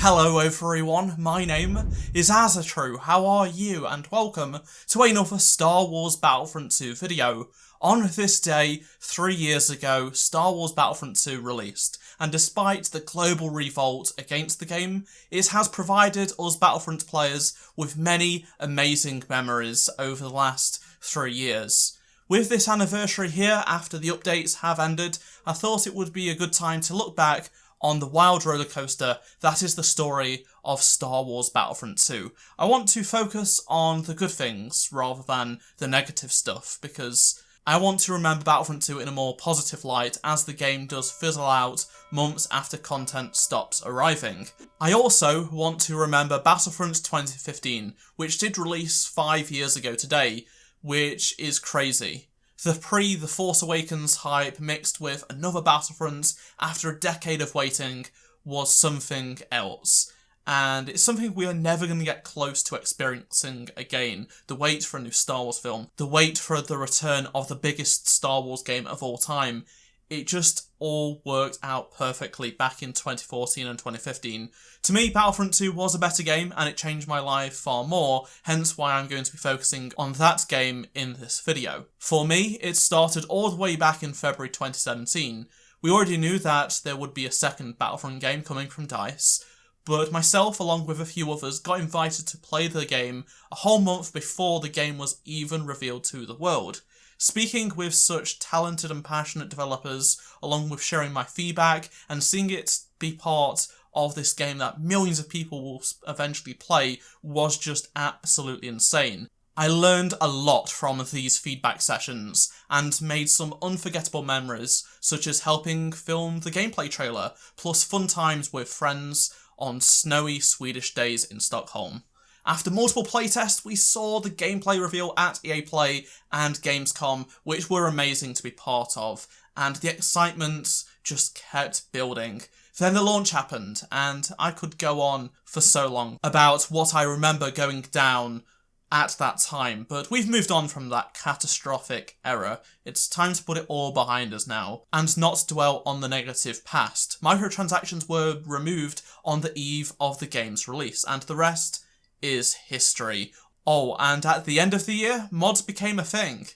Hello everyone, my name is AZZATRU, how are you, and welcome to another Star Wars Battlefront 2 video. On this day, 3 years ago, Star Wars Battlefront 2 released, and despite the global revolt against the game, it has provided us Battlefront players with many amazing memories over the last 3 years. With this anniversary here, after the updates have ended, I thought it would be a good time to look back on the wild rollercoaster that is the story of Star Wars Battlefront 2. I want to focus on the good things rather than the negative stuff, because I want to remember Battlefront 2 in a more positive light as the game does fizzle out months after content stops arriving. I also want to remember Battlefront 2015, which did release 5 years ago today, which is crazy. The The Force Awakens hype mixed with another Battlefront after a decade of waiting was something else. And it's something we are never going to get close to experiencing again. The wait for a new Star Wars film, the wait for the return of the biggest Star Wars game of all time. It just all worked out perfectly back in 2014 and 2015. To me, Battlefront 2 was a better game and it changed my life far more, hence why I'm going to be focusing on that game in this video. For me, it started all the way back in February 2017. We already knew that there would be a second Battlefront game coming from DICE, but myself, along with a few others, got invited to play the game a whole month before the game was even revealed to the world. Speaking with such talented and passionate developers, along with sharing my feedback and seeing it be part of this game that millions of people will eventually play, was just absolutely insane. I learned a lot from these feedback sessions and made some unforgettable memories, such as helping film the gameplay trailer, plus fun times with friends on snowy Swedish days in Stockholm. After multiple playtests, we saw the gameplay reveal at EA Play and Gamescom, which were amazing to be part of, and the excitement just kept building. Then the launch happened, and I could go on for so long about what I remember going down at that time, but we've moved on from that catastrophic era. It's time to put it all behind us now, and not dwell on the negative past. Microtransactions were removed on the eve of the game's release, and the rest is history. Oh, and at the end of the year, mods became a thing,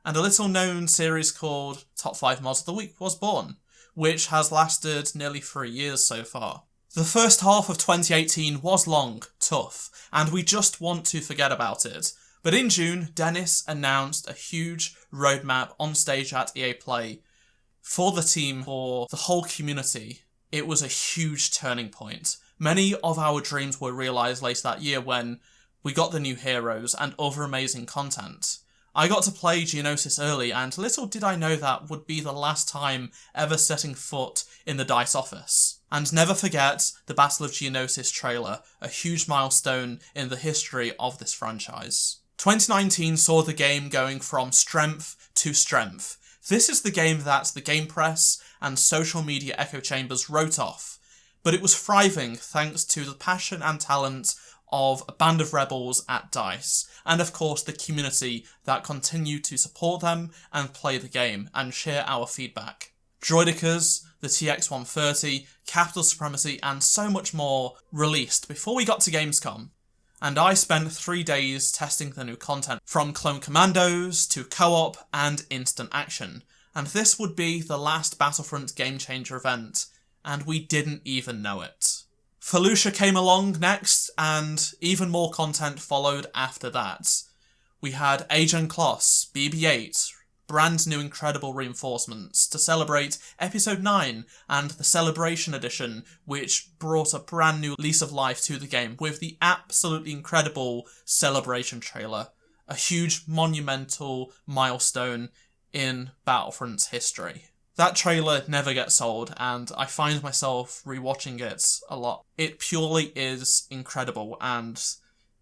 and a little known series called Top 5 Mods of the Week was born, which has lasted nearly 3 years so far. The first half of 2018 was long, tough, and we just want to forget about it. But in June, Dennis announced a huge roadmap on stage at EA Play for the team, for the whole community. It was a huge turning point. Many of our dreams were realised later that year when we got the new heroes and other amazing content. I got to play Geonosis early, and little did I know that would be the last time ever setting foot in the DICE office. And never forget the Battle of Geonosis trailer, a huge milestone in the history of this franchise. 2019 saw the game going from strength to strength. This is the game that the game press and social media echo chambers wrote off, but it was thriving thanks to the passion and talent of a band of rebels at DICE, and of course the community that continue to support them and play the game and share our feedback. Droidicas, the TX-130, Capital Supremacy, and so much more released before we got to Gamescom, and I spent 3 days testing the new content, from Clone Commandos to co-op and instant action, and this would be the last Battlefront Game Changer event, and we didn't even know it. Felucia came along next, and even more content followed after that. We had Agent Kloss, BB-8, brand new incredible reinforcements to celebrate Episode 9 and the Celebration Edition, which brought a brand new lease of life to the game with the absolutely incredible Celebration trailer, a huge monumental milestone in Battlefront's history. That trailer never gets old, and I find myself rewatching it a lot. It purely is incredible, and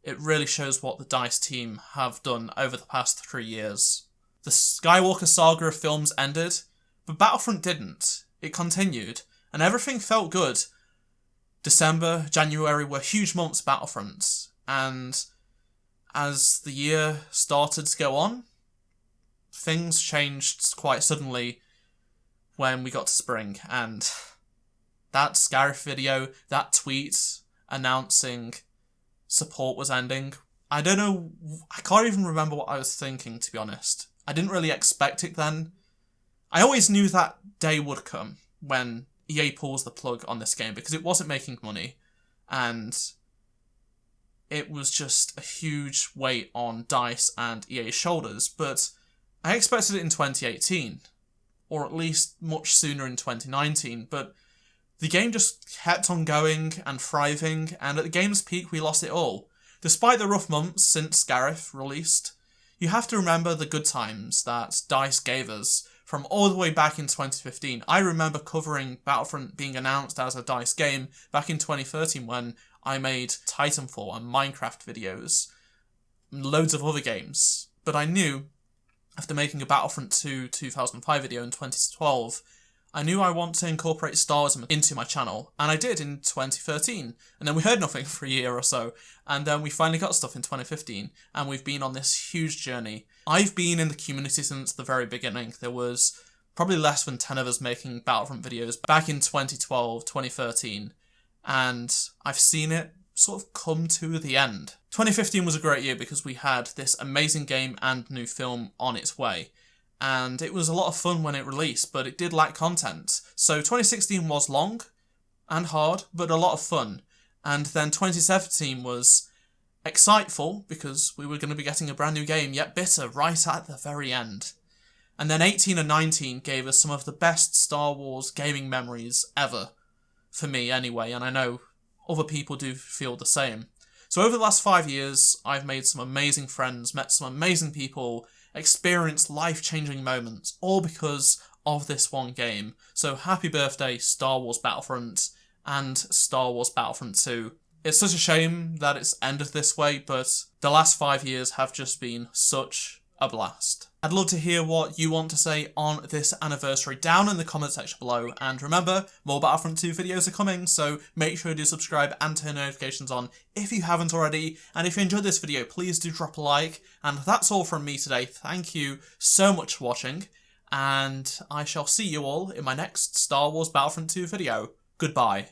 it really shows what the DICE team have done over the past 3 years. The Skywalker saga of films ended, but Battlefront didn't. It continued, and everything felt good. December, January were huge months of Battlefront, and as the year started to go on, things changed quite suddenly when we got to spring, and that Scarif video, that tweet, announcing support was ending. I don't know, I can't even remember what I was thinking, to be honest. I didn't really expect it then. I always knew that day would come when EA pulls the plug on this game because it wasn't making money, and it was just a huge weight on DICE and EA's shoulders. But I expected it in 2018, or at least much sooner in 2019, but the game just kept on going and thriving, and at the game's peak we lost it all. Despite the rough months since Gareth released, you have to remember the good times that DICE gave us from all the way back in 2015. I remember covering Battlefront being announced as a DICE game back in 2013 when I made Titanfall and Minecraft videos, and loads of other games. But I knew, after making a Battlefront 2 2005 video in 2012, I knew I want to incorporate Star Wars into my channel, and I did in 2013, and then we heard nothing for a year or so, and then we finally got stuff in 2015, and we've been on this huge journey. I've been in the community since the very beginning. There was probably less than 10 of us making Battlefront videos back in 2012, 2013, and I've seen it sort of come to the end. 2015 was a great year because we had this amazing game and new film on its way. And it was a lot of fun when it released, but it did lack content. So 2016 was long and hard, but a lot of fun. And then 2017 was exciteful, because we were going to be getting a brand new game, yet bitter right at the very end. And then 18 and 19 gave us some of the best Star Wars gaming memories ever. For me, anyway, and I know other people do feel the same. So over the last 5 years, I've made some amazing friends, met some amazing people, experienced life-changing moments, all because of this one game. So happy birthday, Star Wars Battlefront and Star Wars Battlefront 2. It's such a shame that it's ended this way, but the last 5 years have just been such a blast. I'd love to hear what you want to say on this anniversary down in the comment section below, and remember, more Battlefront 2 videos are coming, so make sure you do subscribe and turn notifications on if you haven't already, and if you enjoyed this video, please do drop a like, and that's all from me today. Thank you so much for watching, and I shall see you all in my next Star Wars Battlefront 2 video. Goodbye.